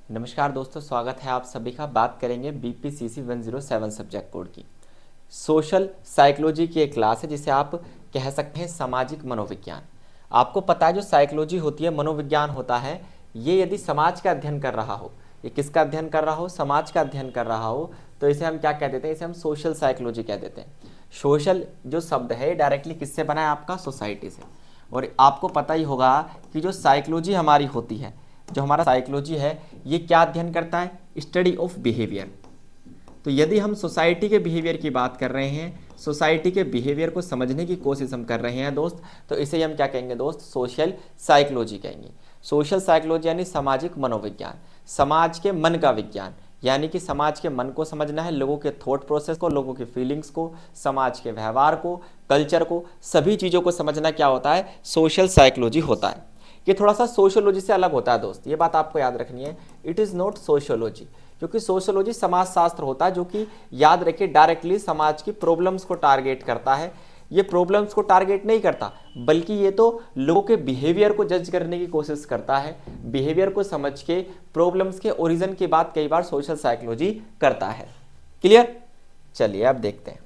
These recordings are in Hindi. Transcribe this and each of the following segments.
नमस्कार दोस्तों, स्वागत है आप सभी का। बात करेंगे BPCC 107 सब्जेक्ट कोड की। सोशल साइकोलॉजी की एक क्लास है जिसे आप कह सकते हैं सामाजिक मनोविज्ञान। आपको पता है जो साइकोलॉजी होती है, मनोविज्ञान होता है, ये यदि समाज का अध्ययन कर रहा हो, ये किसका अध्ययन कर रहा हो, समाज का अध्ययन कर रहा हो, तो इसे हम क्या कह देते हैं, इसे हम सोशल साइकोलॉजी कह देते हैं। सोशल जो शब्द है डायरेक्टली किससे बना है, आपका सोसाइटी से। और आपको पता ही होगा कि जो साइकोलॉजी हमारी होती है, जो हमारा साइकोलॉजी है, ये क्या अध्ययन करता है, स्टडी ऑफ बिहेवियर। तो यदि हम सोसाइटी के बिहेवियर की बात कर रहे हैं, सोसाइटी के बिहेवियर को समझने की कोशिश हम कर रहे हैं दोस्त, तो इसे हम क्या कहेंगे दोस्त, सोशल साइकोलॉजी कहेंगे। सोशल साइकोलॉजी यानी सामाजिक मनोविज्ञान, समाज के मन का विज्ञान, यानी कि समाज के मन को समझना है, लोगों के थॉट प्रोसेस को, लोगों की फीलिंग्स को, समाज के व्यवहार को, कल्चर को, सभी चीज़ों को समझना क्या होता है, सोशल साइकोलॉजी होता है। ये थोड़ा सा सोशियोलॉजी से अलग होता है दोस्त, ये बात आपको याद रखनी है। इट इज़ नॉट सोशियोलॉजी, क्योंकि सोशियोलॉजी समाजशास्त्र होता है जो कि याद रखिए डायरेक्टली समाज की प्रॉब्लम्स को टारगेट करता है। ये प्रॉब्लम्स को टारगेट नहीं करता, बल्कि ये तो लोगों के बिहेवियर को जज करने की कोशिश करता है। बिहेवियर को समझ के प्रॉब्लम्स के ओरिजिन की बात कई बार सोशल साइकोलॉजी करता है। क्लियर? चलिए अब देखते हैं।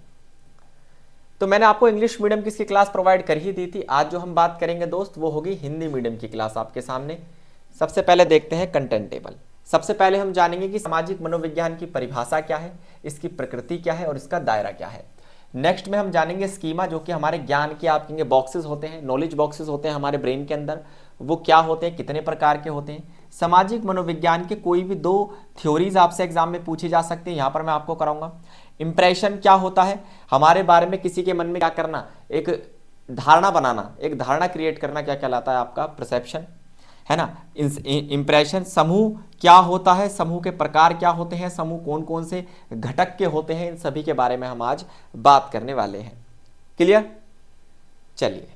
तो मैंने आपको इंग्लिश मीडियम की इसकी क्लास प्रोवाइड कर ही दी थी। आज जो हम बात करेंगे दोस्त वो होगी हिंदी मीडियम की क्लास आपके सामने। सबसे पहले देखते हैं कंटेंट टेबल। सबसे पहले हम जानेंगे कि सामाजिक मनोविज्ञान की परिभाषा क्या है, इसकी प्रकृति क्या है और इसका दायरा क्या है। नेक्स्ट में हम जानेंगे स्कीमा, जो कि हमारे ज्ञान के आप कहेंगे बॉक्सेस होते हैं, नॉलेज बॉक्सेस होते हैं हमारे ब्रेन के अंदर। वो क्या होते हैं, कितने प्रकार के होते हैं। सामाजिक मनोविज्ञान के कोई भी दो थ्योरीज आपसे एग्जाम में पूछी जा सकती है, यहाँ पर मैं आपको कराऊंगा। इंप्रेशन क्या होता है, हमारे बारे में किसी के मन में क्या करना, एक धारणा बनाना, एक धारणा क्रिएट करना, क्या कहलाता है आपका परसेप्शन, है ना। इंप्रेशन। समूह क्या होता है, समूह के प्रकार क्या होते हैं, समूह कौन कौन से घटक के होते हैं, इन सभी के बारे में हम आज बात करने वाले हैं। क्लियर? चलिए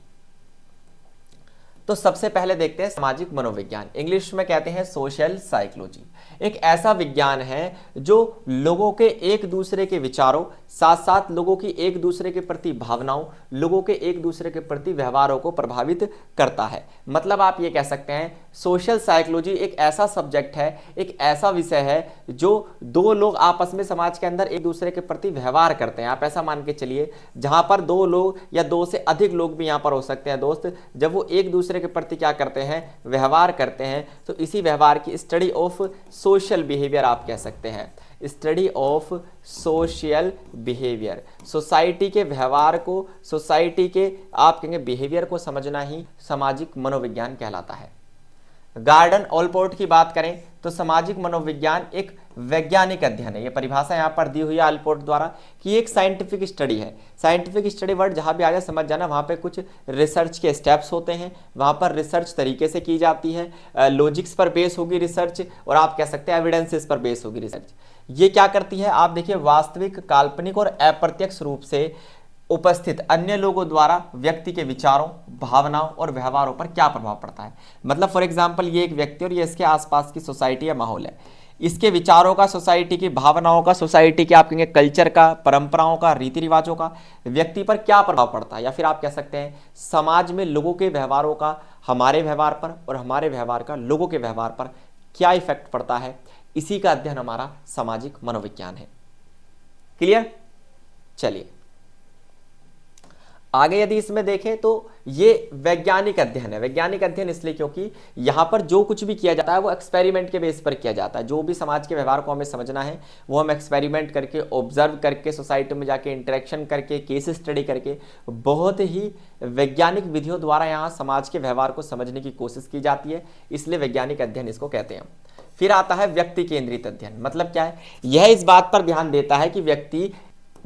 तो सबसे पहले देखते हैं सामाजिक मनोविज्ञान, इंग्लिश में कहते हैं सोशल साइकोलॉजी। एक ऐसा विज्ञान है जो लोगों के एक दूसरे के विचारों, साथ साथ लोगों की एक दूसरे के प्रति भावनाओं, लोगों के एक दूसरे के प्रति व्यवहारों को प्रभावित करता है। मतलब आप ये कह सकते हैं सोशल साइकोलॉजी एक ऐसा सब्जेक्ट है, एक ऐसा विषय है जो दो लोग आपस में समाज के अंदर एक दूसरे के प्रति व्यवहार करते हैं। आप ऐसा मान के चलिए जहां पर दो लोग या दो से अधिक लोग भी यहां पर हो सकते हैं दोस्त, जब वो एक दूसरे के प्रति क्या करते हैं, व्यवहार करते हैं, तो इसी व्यवहार की स्टडी ऑफ सोशल बिहेवियर आप कह सकते हैं। Study of social behaviour, society के व्यवहार को, सोसाइटी के आप कहेंगे बिहेवियर को समझना ही सामाजिक मनोविज्ञान कहलाता है। गार्डन ऑलपोर्ट की बात करें तो सामाजिक मनोविज्ञान एक वैज्ञानिक अध्ययन है। ये परिभाषा यहाँ पर दी हुई है ऑलपोर्ट द्वारा कि एक साइंटिफिक स्टडी है। साइंटिफिक स्टडी वर्ड जहाँ भी आ जाए समझ जाना, वहाँ पे कुछ रिसर्च के स्टेप्स होते हैं, वहाँ पर रिसर्च तरीके से की जाती है, लॉजिक्स पर बेस होगी रिसर्च, और आप कह सकते हैं एविडेंसेस पर बेस होगी रिसर्च। ये क्या करती है, आप देखिए वास्तविक, काल्पनिक और अप्रत्यक्ष रूप से उपस्थित अन्य लोगों द्वारा व्यक्ति के विचारों, भावनाओं और व्यवहारों पर क्या प्रभाव पड़ता है। मतलब फॉर एग्जांपल ये एक व्यक्ति और ये इसके आसपास की सोसाइटी या माहौल है, इसके विचारों का, सोसाइटी की भावनाओं का, सोसाइटी के आप कहेंगे कल्चर का, परंपराओं का, रीति रिवाजों का व्यक्ति पर क्या प्रभाव पड़ता है, या फिर आप कह सकते हैं समाज में लोगों के व्यवहारों का हमारे व्यवहार पर और हमारे व्यवहार का लोगों के व्यवहार पर क्या इफेक्ट पड़ता है। इसी का अध्ययन हमारा सामाजिक मनोविज्ञान है। क्लियर? चलिए आगे यदि इसमें देखें तो ये वैज्ञानिक अध्ययन है। वैज्ञानिक अध्ययन इसलिए क्योंकि यहाँ पर जो कुछ भी किया जाता है वो एक्सपेरिमेंट के बेस पर किया जाता है। जो भी समाज के व्यवहार को हमें समझना है वो हम एक्सपेरिमेंट करके, ऑब्जर्व करके, सोसाइटी में जाके इंटरेक्शन करके, केस स्टडी करके, बहुत ही वैज्ञानिक विधियों द्वारा यहाँ समाज के व्यवहार को समझने की कोशिश की जाती है, इसलिए वैज्ञानिक अध्ययन इसको कहते हैं। फिर आता है व्यक्ति केंद्रित अध्ययन। मतलब क्या है, यह इस बात पर ध्यान देता है कि व्यक्ति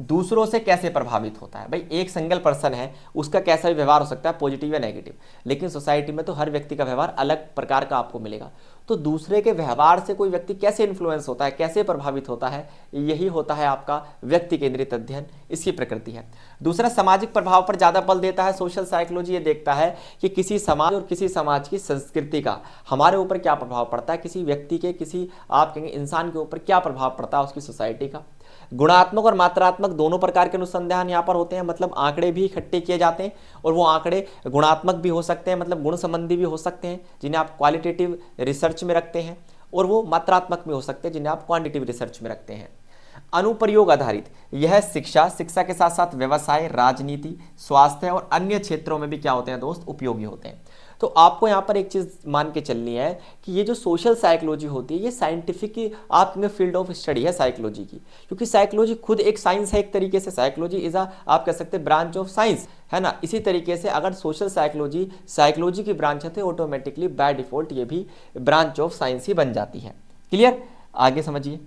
दूसरों से कैसे प्रभावित होता है। भाई एक सिंगल पर्सन है, उसका कैसा भी व्यवहार हो सकता है, पॉजिटिव या नेगेटिव, लेकिन सोसाइटी में तो हर व्यक्ति का व्यवहार अलग प्रकार का आपको मिलेगा। तो दूसरे के व्यवहार से कोई व्यक्ति कैसे इन्फ्लुएंस होता है, कैसे प्रभावित होता है, यही होता है आपका व्यक्ति केंद्रित अध्ययन, इसकी प्रकृति है। दूसरा, सामाजिक प्रभाव पर ज़्यादा बल देता है सोशल साइकोलॉजी। ये देखता है कि किसी समाज और किसी समाज की संस्कृति का हमारे ऊपर क्या प्रभाव पड़ता है, किसी व्यक्ति के, किसी आप कहेंगे इंसान के ऊपर क्या प्रभाव पड़ता है उसकी सोसाइटी का। गुणात्मक और मात्रात्मक दोनों प्रकार के अनुसंधान यहाँ पर होते हैं। मतलब आंकड़े भी इकट्ठे किए जाते हैं और वो आंकड़े गुणात्मक भी हो सकते हैं, मतलब गुण संबंधी भी हो सकते हैं, जिन्हें आप क्वालिटेटिव रिसर्च में रखते हैं, और वो मात्रात्मक में हो सकते हैं जिन्हें आप क्वांटिटेटिव रिसर्च में रखते हैं। अनुप्रयोग आधारित, यह शिक्षा के साथ साथ व्यवसाय, राजनीति, स्वास्थ्य और अन्य क्षेत्रों में भी क्या होते हैं दोस्त, उपयोगी होते हैं। तो आपको यहाँ पर एक चीज़ मान के चलनी है कि ये जो सोशल साइकोलॉजी होती है ये साइंटिफिक की आपके फील्ड ऑफ स्टडी है साइकोलॉजी की, क्योंकि साइकोलॉजी खुद एक साइंस है। एक तरीके से साइकोलॉजी इज आप कह सकते हैं ब्रांच ऑफ साइंस, है ना। इसी तरीके से अगर सोशल साइकोलॉजी की ब्रांच है तो ऑटोमेटिकली बाय डिफॉल्ट ये भी ब्रांच ऑफ साइंस ही बन जाती है। क्लियर, आगे समझिए।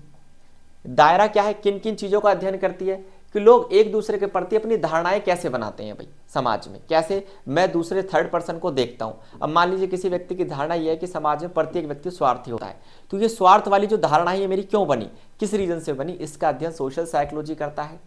दायरा क्या है, किन किन चीज़ों का अध्ययन करती है कि लोग एक दूसरे के प्रति अपनी धारणाएं कैसे बनाते हैं भाई समाज में, कैसे मैं दूसरे थर्ड पर्सन को देखता हूं। अब मान लीजिए किसी व्यक्ति की धारणा यह है कि समाज में प्रत्येक व्यक्ति स्वार्थी होता है, तो ये स्वार्थ वाली जो धारणा है ये मेरी क्यों बनी, किस रीजन से बनी, इसका अध्ययन सोशल साइकोलॉजी करता है।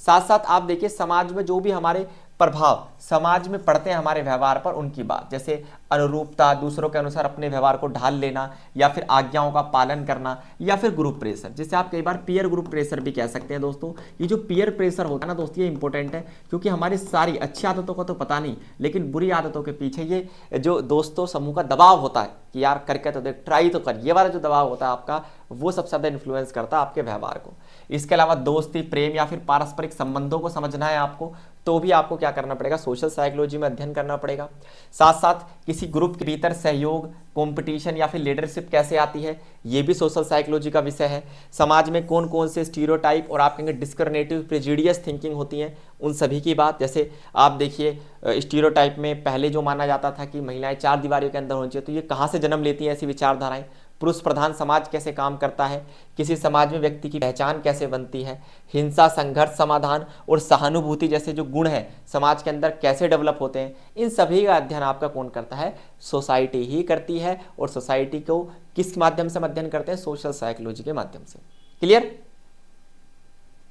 साथ साथ आप देखिए समाज में जो भी हमारे प्रभाव समाज में पड़ते हैं हमारे व्यवहार पर, उनकी बात, जैसे अनुरूपता, दूसरों के अनुसार अपने व्यवहार को ढाल लेना, या फिर आज्ञाओं का पालन करना, या फिर ग्रुप प्रेशर, जिसे आप कई बार पीयर ग्रुप प्रेशर भी कह सकते हैं दोस्तों। ये जो पीयर प्रेशर होता है ना दोस्तों, ये इंपॉर्टेंट है, क्योंकि हमारी सारी अच्छी आदतों का तो पता नहीं, लेकिन बुरी आदतों के पीछे ये जो दोस्तों समूह का दबाव होता है कि यार करके तो देख, ट्राई तो कर, ये वाला जो दबाव होता है आपका, वो सबसे ज़्यादा इन्फ्लुएंस करता है आपके व्यवहार को। इसके अलावा दोस्ती, प्रेम या फिर पारस्परिक संबंधों को समझना है आपको, तो भी आपको क्या करना पड़ेगा, सोशल साइकोलॉजी में अध्ययन करना पड़ेगा। साथ साथ किसी ग्रुप के भीतर सहयोग, कंपटीशन या फिर लीडरशिप कैसे आती है, ये भी सोशल साइकोलॉजी का विषय है। समाज में कौन कौन से स्टीरियोटाइप और आप कहेंगे डिस्क्रिमिनेटिव प्रेजुडियस थिंकिंग होती हैं, उन सभी की बात। जैसे आप देखिए स्टीरियोटाइप में पहले जो माना जाता था कि महिलाएं 4 दीवारों के अंदर होनी चाहिए, तो ये कहाँ से जन्म लेती हैं ऐसी विचारधाराएं। पुरुष प्रधान समाज कैसे काम करता है, किसी समाज में व्यक्ति की पहचान कैसे बनती है, हिंसा, संघर्ष समाधान और सहानुभूति जैसे जो गुण हैं समाज के अंदर कैसे डेवलप होते हैं, इन सभी का अध्ययन आपका कौन करता है, सोसाइटी ही करती है। और सोसाइटी को किस माध्यम से अध्ययन करते हैं, सोशल साइकोलॉजी के माध्यम से। क्लियर,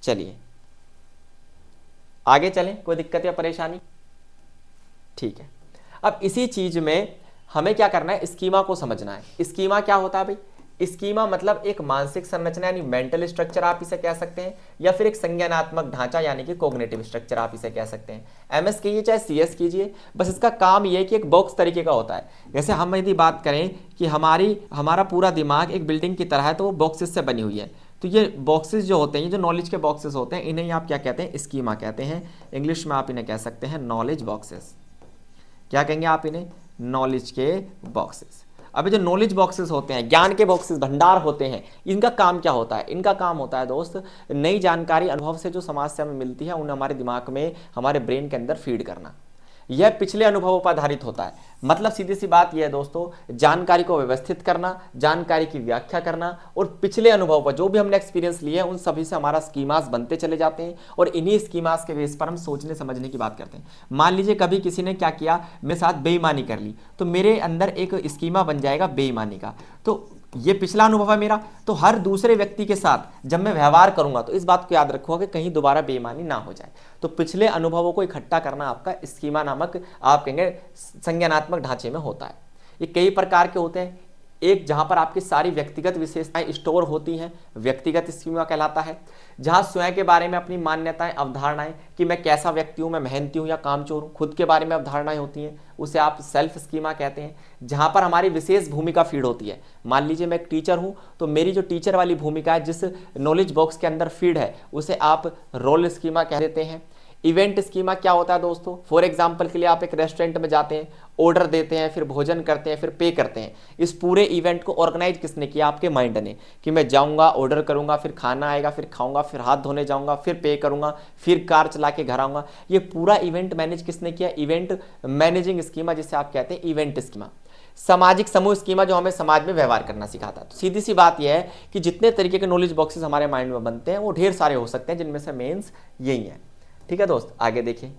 चलिए आगे चलें, कोई दिक्कत या परेशानी? ठीक है, अब इसी चीज में हमें क्या करना है, स्कीमा को समझना है। स्कीमा क्या होता है भाई, स्कीमा मतलब एक मानसिक संरचना यानी मेंटल स्ट्रक्चर आप इसे कह सकते हैं, या फिर एक संज्ञानात्मक ढांचा यानी कि कॉग्निटिव स्ट्रक्चर आप इसे कह सकते हैं। एमएस कीजिए चाहे सीएस कीजिए, बस इसका काम ये है कि एक बॉक्स तरीके का होता है। जैसे हम यदि बात करें कि हमारा पूरा दिमाग एक बिल्डिंग की तरह है, तो वो बॉक्सेस से बनी हुई है। तो ये बॉक्सेस जो होते हैं, ये जो नॉलेज के बॉक्सेस होते हैं, इन्हें आप क्या कहते हैं, स्कीमा कहते हैं। इंग्लिश में आप इन्हें कह सकते हैं नॉलेज बॉक्सेस। क्या कहेंगे आप इन्हें, नॉलेज के बॉक्सेस। अब जो नॉलेज बॉक्सेस होते हैं, ज्ञान के बॉक्सेस, भंडार होते हैं, इनका काम क्या होता है, इनका काम होता है दोस्त नई जानकारी अनुभव से जो समाज से हमें मिलती है, उन्हें हमारे दिमाग में, हमारे ब्रेन के अंदर फीड करना। यह पिछले अनुभवों पर आधारित होता है। मतलब सीधी सी बात यह है दोस्तों, जानकारी को व्यवस्थित करना, जानकारी की व्याख्या करना, और पिछले अनुभव पर जो भी हमने एक्सपीरियंस लिए हैं उन सभी से हमारा स्कीमास बनते चले जाते हैं, और इन्हीं स्कीमास के बेस पर हम सोचने समझने की बात करते हैं। मान लीजिए कभी किसी ने क्या किया, मेरे साथ बेईमानी कर ली, तो मेरे अंदर एक स्कीमा बन जाएगा बेईमानी का। तो ये पिछला अनुभव है मेरा, तो हर दूसरे व्यक्ति के साथ जब मैं व्यवहार करूंगा तो इस बात को याद रखूंगा कि कहीं दोबारा बेईमानी ना हो जाए। तो पिछले अनुभवों को इकट्ठा करना आपका स्कीमा नामक आप कहेंगे संज्ञानात्मक ढांचे में होता है। ये कई प्रकार के होते हैं। एक जहां पर आपकी सारी व्यक्तिगत विशेषताएं स्टोर होती हैं, व्यक्तिगत स्कीमा कहलाता है। जहां स्वयं के बारे में अपनी मान्यताएं, अवधारणाएं कि मैं कैसा व्यक्ति हूं, मैं मेहनती हूं या कामचोर हूं, खुद के बारे में अवधारणाएं होती हैं, उसे आप सेल्फ स्कीमा कहते हैं। जहां पर हमारी विशेष भूमिका फीड होती है, मान लीजिए मैं एक टीचर हूं, तो मेरी जो टीचर वाली भूमिका है जिस नॉलेज बॉक्स के अंदर फीड है, उसे आप रोल स्कीमा कह देते हैं। इवेंट स्कीमा क्या होता है दोस्तों, फॉर एग्जांपल के लिए आप एक रेस्टोरेंट में जाते हैं, ऑर्डर देते हैं, फिर भोजन करते हैं, फिर पे करते हैं। इस पूरे इवेंट को ऑर्गेनाइज किसने किया, आपके माइंड ने, कि मैं जाऊंगा, ऑर्डर करूंगा, फिर खाना आएगा, फिर खाऊंगा, फिर हाथ धोने जाऊंगा, फिर पे करूंगा, फिर कार चला के घर आऊंगा। ये पूरा इवेंट मैनेज किसने किया, इवेंट मैनेजिंग स्कीमा, जिसे आप कहते हैं इवेंट स्कीमा। सामाजिक समूह स्कीमा जो हमें समाज में व्यवहार करना सिखाता है। तो सीधी सी बात यह है कि जितने तरीके के नॉलेज बॉक्सेस हमारे माइंड में बनते हैं वो ढेर सारे हो सकते हैं, जिनमें से मेंस यही है। ठीक है दोस्त, आगे देखिए।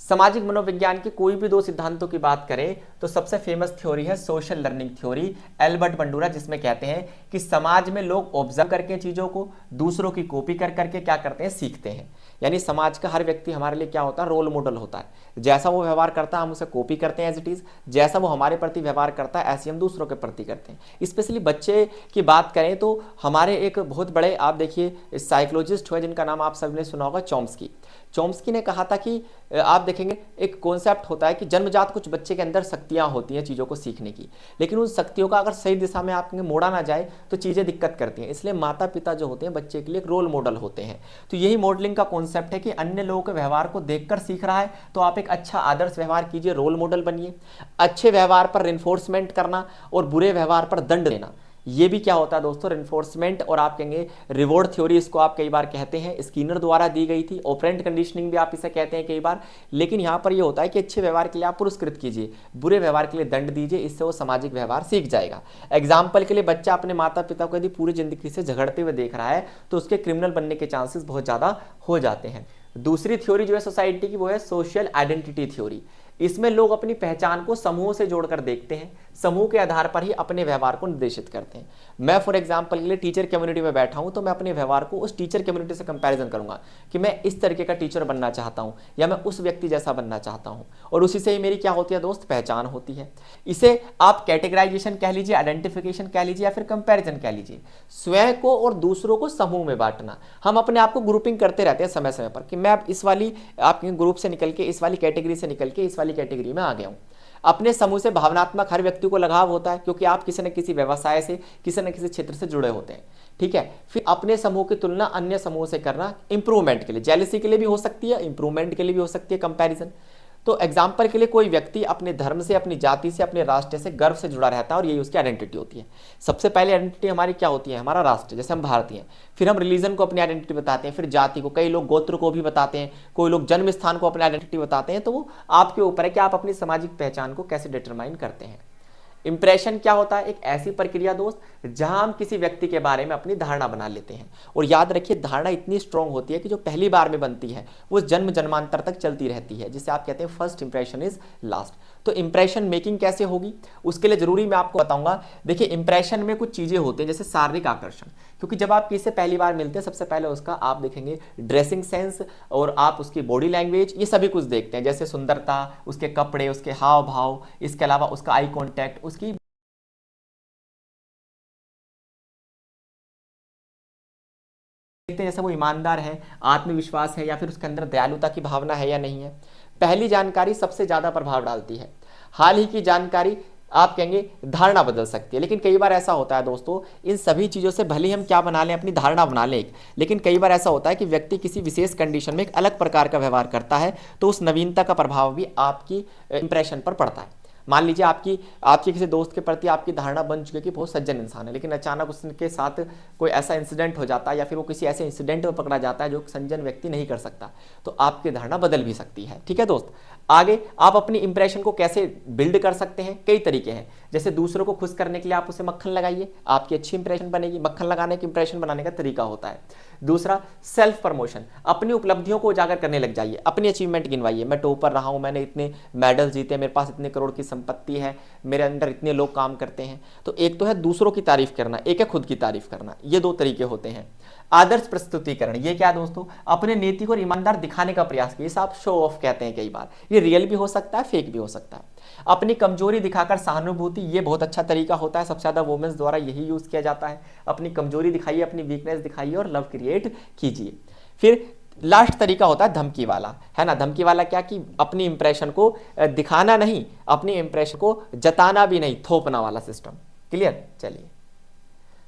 सामाजिक मनोविज्ञान के कोई भी 2 सिद्धांतों की बात करें तो सबसे फेमस थ्योरी है social learning theory, Albert Bandura, जिसमें कहते हैं कि समाज में लोग ऑब्जर्व करके चीज़ों को दूसरों की कॉपी कर करके क्या करते हैं, सीखते हैं। यानी समाज का हर व्यक्ति हमारे लिए क्या होता है, रोल मॉडल होता है। जैसा वो व्यवहार करता है हम उसे कॉपी करते हैं एज इट इज़, जैसा वो हमारे प्रति व्यवहार करता है ऐसे हम दूसरों के प्रति करते हैं। स्पेशली बच्चे की बात करें तो हमारे एक बहुत बड़े आप देखिए साइकोलॉजिस्ट हुए जिनका नाम आप सबने सुना होगा, चॉम्स्की। चॉम्स्की ने कहा था कि आप देखेंगे एक कॉन्सेप्ट होता है कि जन्मजात कुछ बच्चे के अंदर शक्तियां होती हैं चीज़ों को सीखने की, लेकिन उन शक्तियों का अगर सही दिशा में आप मोड़ा ना जाए तो चीज़ें दिक्कत करती हैं। इसलिए माता पिता जो होते हैं बच्चे के लिए एक रोल मॉडल होते हैं। तो यही मॉडलिंग का कॉन्सेप्ट है कि अन्य लोगों के व्यवहार को देखकर सीख रहा है तो आप एक अच्छा आदर्श व्यवहार कीजिए, रोल मॉडल बनिए। अच्छे व्यवहार पर रिइंफोर्समेंट करना और बुरे व्यवहार पर दंड देना, ये भी क्या होता है दोस्तों, रिइंफोर्समेंट और आप कहेंगे रिवॉर्ड थ्योरी, इसको आप कई बार कहते हैं, स्किनर द्वारा दी गई थी। ऑपरेंट कंडीशनिंग भी आप इसे कहते हैं कई बार। लेकिन यहाँ पर ये होता है कि अच्छे व्यवहार के लिए आप पुरस्कृत कीजिए, बुरे व्यवहार के लिए दंड दीजिए, इससे वो सामाजिक व्यवहार सीख जाएगा। एग्जाम्पल के लिए बच्चा अपने माता पिता को यदि पूरी जिंदगी से झगड़ते हुए देख रहा है तो उसके क्रिमिनल बनने के चांसेस बहुत ज़्यादा हो जाते हैं। दूसरी थ्योरी जो है सोसाइटी की वो है सोशल आइडेंटिटी थ्योरी। इसमें लोग अपनी पहचान को समूह से जोड़कर देखते हैं, समूह के आधार पर ही अपने व्यवहार को निर्देशित करते हैं। मैं फॉर एग्जांपल के लिए टीचर कम्युनिटी में बैठा हूं तो मैं अपने व्यवहार को उस टीचर कम्युनिटी से कंपैरिजन करूंगा कि मैं इस तरीके का टीचर बनना चाहता हूं या मैं उस व्यक्ति जैसा बनना चाहता हूं, और उसी से ही मेरी क्या होती है दोस्त, पहचान होती है। इसे आप कैटेगराइजेशन कह लीजिए, आइडेंटिफिकेशन कह लीजिए या फिर कंपैरिजन कह लीजिए। स्वयं को और दूसरों को समूह में बांटना। हम अपने आप को ग्रुपिंग करते रहते हैं समय समय पर कि मैं अब इस वाली आपके ग्रुप से निकल के, इस वाली कैटेगरी से निकल के इस वाली कैटेगरी में आ गया हूं। अपने समूह से भावनात्मक हर व्यक्ति को लगाव होता है क्योंकि आप किसी न किसी व्यवसाय से, किसी न किसी क्षेत्र से जुड़े होते हैं, ठीक है। फिर अपने समूह की तुलना अन्य समूह से करना इंप्रूवमेंट के लिए, जेलसी के लिए भी हो सकती है, इंप्रूवमेंट के लिए भी हो सकती है, कंपैरिजन। तो एग्जाम्पल के लिए कोई व्यक्ति अपने धर्म से, अपनी जाति से, अपने राष्ट्र से गर्व से जुड़ा रहता है और यही उसकी आइडेंटिटी होती है। सबसे पहले आइडेंटिटी हमारी क्या होती है, हमारा राष्ट्र, जैसे हम भारतीय हैं। फिर हम रिलीजन को अपनी आइडेंटिटी बताते हैं, फिर जाति को, कई लोग गोत्र को भी बताते हैं, कोई लोग जन्म स्थान को अपनी आइडेंटिटी बताते हैं। तो वो आपके ऊपर है कि आप अपनी सामाजिक पहचान को कैसे डिटरमाइन करते हैं। इंप्रेशन क्या होता है, एक ऐसी प्रक्रिया दोस्त जहां हम किसी व्यक्ति के बारे में अपनी धारणा बना लेते हैं। और याद रखिए धारणा इतनी स्ट्रांग होती है कि जो पहली बार में बनती है वो जन्म जन्मांतर तक चलती रहती है, जिसे आप कहते हैं फर्स्ट इंप्रेशन इज लास्ट। तो इंप्रेशन मेकिंग कैसे होगी उसके लिए जरूरी मैं आपको बताऊंगा। देखिए इंप्रेशन में कुछ चीजें होती हैं जैसे शारीरिक आकर्षण, क्योंकि जब आप किसी से पहली बार मिलते हैं सबसे पहले उसका आप देखेंगे ड्रेसिंग सेंस और आप उसकी बॉडी लैंग्वेज, ये सभी कुछ देखते हैं, जैसे सुंदरता, उसके कपड़े, उसके हाव भाव, इसके अलावा उसका आई कॉन्टैक्ट, उसकी देखते हैं जैसे वो ईमानदार है, आत्मविश्वास है या फिर उसके अंदर दयालुता की भावना है या नहीं है। पहली जानकारी सबसे ज्यादा प्रभाव डालती है। हाल ही की जानकारी आप कहेंगे धारणा बदल सकती है, लेकिन कई बार ऐसा होता है दोस्तों, इन सभी चीज़ों से भले हम क्या बना लें, अपनी धारणा बना लें, लेकिन कई बार ऐसा होता है कि व्यक्ति किसी विशेष कंडीशन में एक अलग प्रकार का व्यवहार करता है तो उस नवीनता का प्रभाव भी आपकी इंप्रेशन पर पड़ता है। मान लीजिए आपकी किसी दोस्त के प्रति आपकी धारणा बन चुकी है कि बहुत सज्जन इंसान है, लेकिन अचानक उसके साथ कोई ऐसा इंसिडेंट हो जाता है या फिर वो किसी ऐसे इंसिडेंट में पकड़ा जाता है जो सज्जन व्यक्ति नहीं कर सकता, तो आपकी धारणा बदल भी सकती है। ठीक है दोस्त, आगे आप अपनी इंप्रेशन को कैसे बिल्ड कर सकते हैं, कई तरीके हैं। जैसे दूसरों को खुश करने के लिए आप उसे मक्खन लगाइए, आपकी अच्छी इंप्रेशन बनेगी। मक्खन लगाने की इंप्रेशन बनाने का तरीका होता है। दूसरा सेल्फ प्रमोशन, अपनी उपलब्धियों को उजागर करने लग जाइए, अपनी अचीवमेंट गिनवाइए। मैं टॉपर रहा हूं, मैंने इतने मेडल जीते, मेरे पास इतने करोड़ की संपत्ति है, मेरे अंदर इतने लोग काम करते हैं। तो एक तो है दूसरों की तारीफ करना, एक है खुद की तारीफ करना। ये दो तरीके होते हैं। आदर्श प्रस्तुतिकरण, ये क्या दोस्तों, अपने नैतिक और ईमानदार दिखाने का प्रयास कीजिए। इसे आप शो ऑफ कहते हैं कई बार, ये रियल भी हो सकता है, फेक भी हो सकता है। अपनी कमजोरी दिखाकर सहानुभूति, ये बहुत अच्छा तरीका होता है, सबसे ज्यादा वुमेन्स द्वारा यही यूज किया जाता है। अपनी कमजोरी दिखाइए, अपनी वीकनेस दिखाइए और लव क्रिएट कीजिए। फिर लास्ट तरीका होता है धमकी वाला, है ना। धमकी वाला क्या कि अपनी इंप्रेशन को दिखाना नहीं, अपनी इंप्रेशन को जताना भी नहीं, थोपना वाला सिस्टम। क्लियर। चलिए,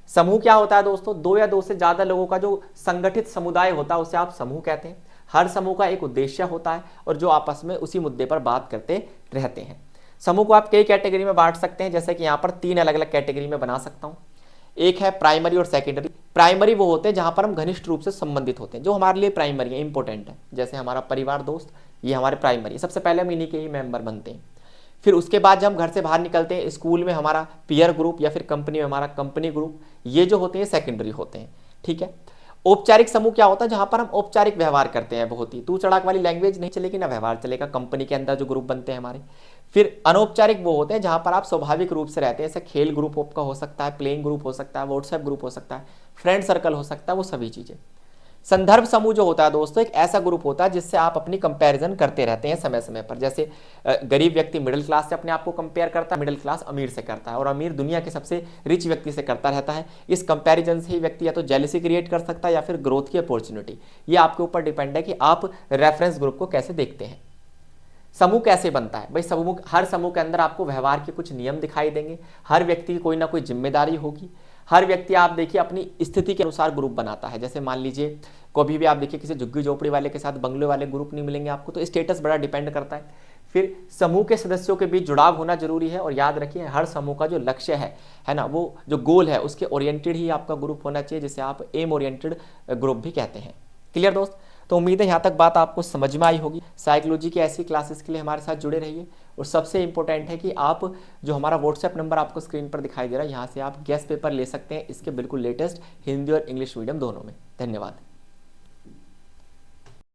समूह क्या होता है दोस्तों, दो या दो से ज्यादा लोगों का जो संगठित समुदाय होता है उसे आप समूह कहते हैं। हर समूह का एक उद्देश्य होता है और जो आपस में उसी मुद्दे पर बात करते रहते हैं। समूह को आप कई कैटेगरी में बांट सकते हैं, जैसे कि यहाँ पर 3 अलग अलग कैटेगरी में बना सकता हूँ। एक है प्राइमरी और सेकेंडरी। प्राइमरी वो होते हैं जहां पर हम घनिष्ठ रूप से संबंधित होते हैं, जो हमारे लिए प्राइमरी है, इंपॉर्टेंट है, जैसे हमारा परिवार, दोस्त, ये हमारे प्राइमरी, सबसे पहले हम इन्हीं के ही मेंबर बनते हैं। फिर उसके बाद जब हम घर से बाहर निकलते हैं, स्कूल में हमारा पीयर ग्रुप या फिर कंपनी में हमारा कंपनी ग्रुप, ये जो होते हैं सेकेंडरी होते हैं। ठीक है। औपचारिक समूह क्या होता है, जहां पर हम औपचारिक व्यवहार करते हैं, बहुत ही तू चढ़ाक वाली लैंग्वेज नहीं चलेगी, ना व्यवहार चलेगा, कंपनी के अंदर जो ग्रुप बनते हैं हमारे। फिर अनौपचारिक वो होते हैं जहां पर आप स्वाभाविक रूप से रहते हैं, जैसे खेल ग्रुप आपका हो सकता है, प्लेइंग ग्रुप हो सकता है, व्हाट्सएप ग्रुप हो सकता है, फ्रेंड सर्कल हो सकता है, वो सभी चीजें। संदर्भ समूह जो होता है दोस्तों, एक ऐसा ग्रुप होता है जिससे आप अपनी कंपैरिजन करते रहते हैं समय समय पर। जैसे गरीब व्यक्ति मिडिल क्लास से अपने आप को कंपेयर करता है, मिडिल क्लास अमीर से करता है, और अमीर दुनिया के सबसे रिच व्यक्ति से करता रहता है। इस कंपैरिजन से ही व्यक्ति या तो जेलसी क्रिएट कर सकता है या फिर ग्रोथ की अपॉर्चुनिटी। ये आपके ऊपर डिपेंड है कि आप रेफरेंस ग्रुप को कैसे देखते हैं। समूह कैसे बनता है भाई? समूह, हर समूह के अंदर आपको व्यवहार के कुछ नियम दिखाई देंगे, हर व्यक्ति की कोई ना कोई जिम्मेदारी होगी, हर व्यक्ति आप देखिए अपनी स्थिति के अनुसार ग्रुप बनाता है। जैसे मान लीजिए कभी भी आप देखिए किसी झुग्गी झोपड़ी वाले के साथ बंगले वाले ग्रुप नहीं मिलेंगे आपको, तो स्टेटस बड़ा डिपेंड करता है। फिर समूह के सदस्यों के बीच जुड़ाव होना जरूरी है, और याद रखिए हर समूह का जो लक्ष्य है ना, वो जो गोल है उसके ओरिएंटेड ही आपका ग्रुप होना चाहिए, जिसे आप एम ओरिएंटेड ग्रुप भी कहते हैं। क्लियर दोस्त? तो उम्मीद है यहाँ तक बात आपको समझ में आई होगी। साइकोलॉजी की ऐसी क्लासेस के लिए हमारे साथ जुड़े रहिए, और सबसे इंपॉर्टेंट है कि आप जो हमारा व्हाट्सएप नंबर आपको स्क्रीन पर दिखाई दे रहा है, यहाँ से आप गेस्ट पेपर ले सकते हैं, इसके बिल्कुल लेटेस्ट हिंदी और इंग्लिश मीडियम दोनों में। धन्यवाद।